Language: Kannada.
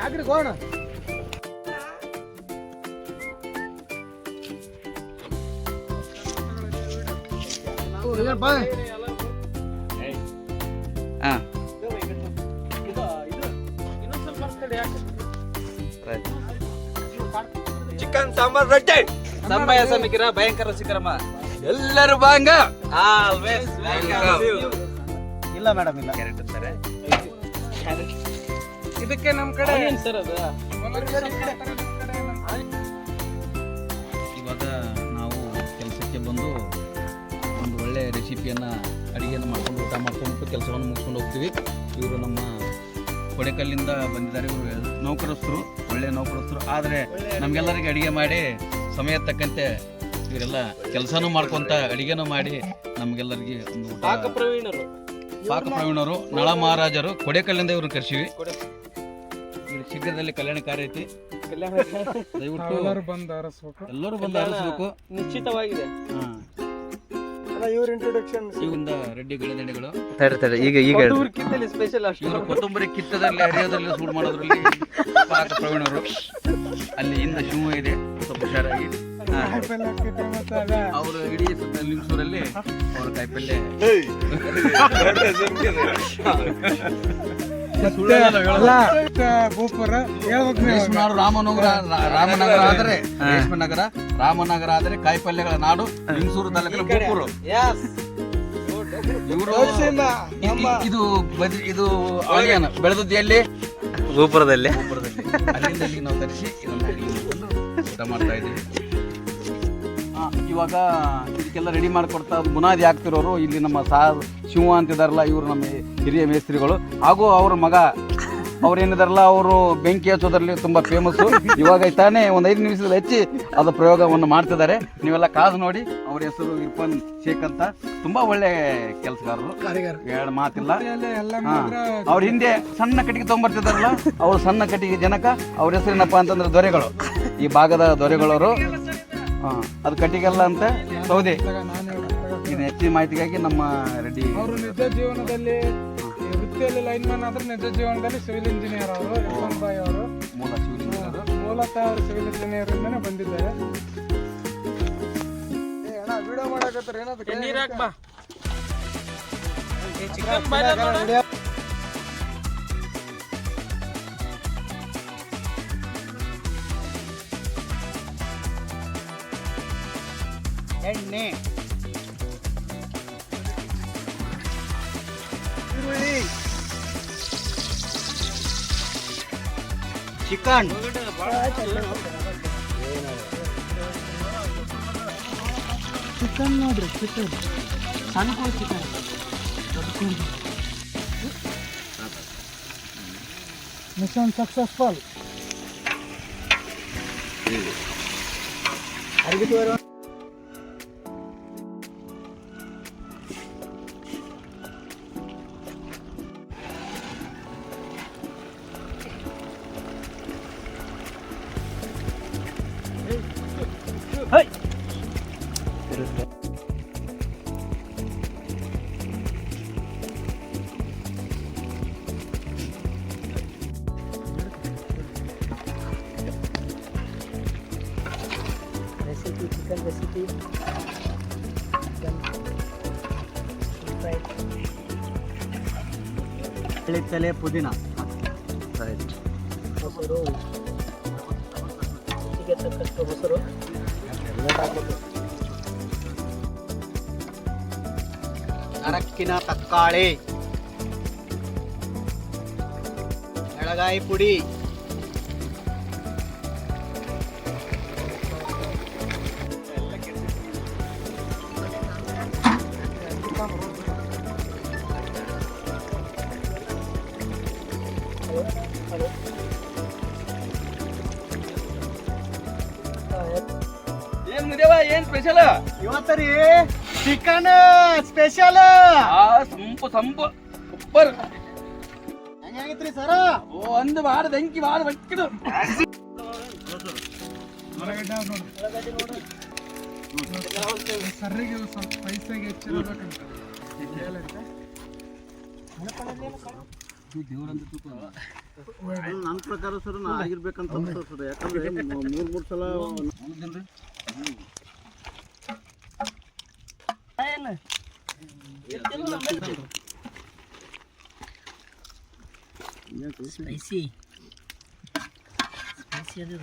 ಯಾಕ್ರಿ ಗೋಣ ಚಿಕನ್ ಸಾಂಬಾರ್ ರೆಡ್ಡಿ ಸಮಯ ಸಮಿಕರ ಭಯಂಕರ ಶಿಖರಮ್ಮ ಎಲ್ಲರೂ ಬಾಂಗ ಆಲ್ವೇಸ್ ಇಲ್ಲ ಮೇಡಮ್ ಇಲ್ಲ ಇದಕ್ಕೆ ನಮ್ಮ ಕಡೆ ಸರ್ ಅದು ಇವಾಗ ನಾವು ಕೆಲಸಕ್ಕೆ ಬಂದು ಒಂದು ಒಳ್ಳೆ ರೆಸಿಪಿಯನ್ನು ಅಡುಗೆಯನ್ನು ಮಾಡ್ಕೊಂಡು ಊಟ ಮಾಡ್ಕೊಂಡು ಕೆಲಸವನ್ನು ಮುಗಿಸ್ಕೊಂಡು ಹೋಗ್ತೀವಿ. ಇವರು ನಮ್ಮ ಕೊಡೆಕಲ್ಲಿಂದ ಬಂದಿದ್ದಾರೆ. ಇವರು ನೌಕರಸ್ಥರು, ಒಳ್ಳೆಯ ನೌಕರಸ್ಥರು. ಆದರೆ ನಮಗೆಲ್ಲರಿಗೆ ಅಡುಗೆ ಮಾಡಿ ಸಮಯ ತಕ್ಕಂತೆ ಇವರೆಲ್ಲ ಕೆಲಸನೂ ಮಾಡ್ಕೊತ ಅಡುಗೆನೂ ಮಾಡಿ ನಮಗೆಲ್ಲರಿಗೆ ಒಂದು ಊಟ ಪಾಕ ಪ್ರವೀಣರು ನಳ ಮಹಾರಾಜರು ಕೊಡೆಕಲ್ಲಿಂದ ಇವ್ರನ್ನ ಕರ್ಸೀವಿ. ಇಲ್ಲಿ ಶೀಘ್ರದಲ್ಲಿ ಕಲ್ಯಾಣ ಕಾರ್ಯ ಐತಿ. ದಯವಿಟ್ಟು ಎಲ್ಲರೂ ಬಂದು ಆರಿಸ್ಬೇಕು. ನಿಶ್ಚಿತವಾಗಿದೆ. ಇವ್ರ ಇಂಟ್ರೊಡಕ್ಷನ್ ಇವಿಂದ ರೆಡ್ಡಿ ಗೆಳೆದಂಡೆಗಳು ಸ್ಪೆಷಲ್ ಇವರು ಕೊತ್ತಂಬರಿ ಕಿತ್ತದಲ್ಲಿ ಹರಿಯೋದ್ರಲ್ಲಿ ಸೂಡ್ ಮಾಡೋದ್ರಲ್ಲಿ ಪಾಕ ಪ್ರವೀಣರು. ಅಲ್ಲಿ ಹಿಂದ ಶಿವ ಇದೆ, ಸ್ವಲ್ಪ ಹುಷಾರಾಗಿ. ಅವರು ಇಡೀ ಲಿಂಗಸೂರಲ್ಲಿ ಅವ್ರ ಕಾಯಿಪಲ್ಲೆ ರಾಮನಗರ ಆದ್ರೆ ಕಾಯಿಪಲ್ಯಗಳ ನಾಡು ಲಿಂಗಸೂರು ತಾಲೂಕಿನ ಗೋಪುರ. ಇವರು ಇದು ಆನಿಯನ್ ಬೆಳೆದದ್ದು ಎಲ್ಲಿ? ಗೋಪುರದಲ್ಲಿ. ಅಲ್ಲಿಂದ ನಾವು ತರಿಸಿ ಊಟ ಮಾಡ್ತಾ ಇದ್ದೀವಿ. ಇವಾಗ ಇದಕ್ಕೆಲ್ಲ ರೆಡಿ ಮಾಡಿಕೊಡ್ತಾ ಬುನಾದಿ ಆಗ್ತಿರೋರು ಇಲ್ಲಿ ನಮ್ಮ ಶಿವ ಅಂತಿದಾರಲ್ಲ, ಇವರು ನಮ್ಮ ಹಿರಿಯ ಮೇಸ್ತ್ರಿಗಳು. ಹಾಗೂ ಅವ್ರ ಮಗ ಅವ್ರೇನಿದಾರಲ್ಲ, ಅವರು ಬೆಂಕಿ ಹಚ್ಚೋದ್ರಲ್ಲಿ ತುಂಬಾ ಫೇಮಸ್ಸು. ಇವಾಗ ತಾನೇ ಒಂದು 5 ನಿಮಿಷದಲ್ಲಿ ಹಚ್ಚಿ ಅದು ಪ್ರಯೋಗವನ್ನು ಮಾಡ್ತಿದ್ದಾರೆ. ನೀವೆಲ್ಲ ಕಾದು ನೋಡಿ. ಅವ್ರ ಹೆಸರು ಇರ್ಫಾನ್ ಶೇಖ್ ಅಂತ. ತುಂಬಾ ಒಳ್ಳೆ ಕೆಲಸಗಾರರು, ಎರಡು ಮಾತಿಲ್ಲ. ಅವ್ರ ಹಿಂದೆ ಸಣ್ಣ ಕಟ್ಟಿಗೆ ತಗೊಂಡ್ಬರ್ತಿದಾರಲ್ಲ, ಅವ್ರು ಸಣ್ಣ ಕಟ್ಟಿಗೆ ಜನಕ. ಅವ್ರ ಹೆಸರೇನಪ್ಪ ಅಂತಂದ್ರೆ ದೊರೆಗಳು, ಈ ಭಾಗದ ದೊರೆಗಳವರು. ಅದು ಕಟ್ಟಿಗೆಲ್ಲ ಅಂತ ಸೌದೆ. ಇದು ಹೆಚ್ಚಿನ ಮಾಹಿತಿಗಾಗಿ ನಮ್ಮ ರೆಡ್ಡಿ ಅವರು ನಿಜ ಜೀವನದಲ್ಲಿ ವೃತ್ತಿಯಲ್ಲಿ ಲೈನ್ಮನ್ ಆದ್ರೆ ನಿಜ ಜೀವನದಲ್ಲಿ ಸಿವಿಲ್ ಇಂಜಿನಿಯರ್. ಅವರು ಯಶವಂತ್ ಬಾಯ್ ಅವರು ಮೂಲತಃ ಅವರು ಸಿವಿಲ್ ಇಂಜಿನಿಯರ್ ಇಂದಾನೆ ಬಂದಿದ್ದಾರೆ. ವಿಡಿಯೋ ಮಾಡಕತ್ತಾರ ಎಣ್ಣೆ, ಈರುಳ್ಳಿ, ಚಿಕನ್, ಚಿಕನ್ ನೋಡ್ರಿ, ಚಿಕನ್ ಸಣ್ಣ chicken mission successful. chicken recipe, ತಲೆ ಪುದೀನ, ಮೊಸರು, ರುಚಿಗೆ ತಕ್ಕಷ್ಟು ಮೊಸರು, ಅರಕ್ಕಿನ ತಕ್ಕಾಳಿ, ಎಳಗಾಯಿ ಪುಡಿ, ಏನ್ ಸ್ಪೆಷಲ್ ಇವತ್ತರಿ ಚಿಕನ್ ಸ್ಪೆಷಲ್. ಸಂಪು ಸಂಪು ಸೂಪರ್. ಹೆಂಗಾಗಿತ್ರಿ ಸರ? ಒಂದು ಬಾರ ಬೆಂಕಿ ಬಾರ ಬಕ್ಕಿದು. ಸರ್ರಿಗೆ ಸ್ವಲ್ಪ ಸ್ಪೈಸಾಗಿ ಹೆಚ್ಚಿರಬೇಕಂತ ನನ್ನ ಪ್ರಕಾರ ಸರ್ ನಾ ಆಗಿರ್ಬೇಕಂತ ಅನ್ಸುತ್ತೆ ಸರ್. ಯಾಕಂದ್ರೆ ಮೂರು ಸಲ ಸ್ಪೈಸಿ ಸ್ಪೈಸಿ ಅದು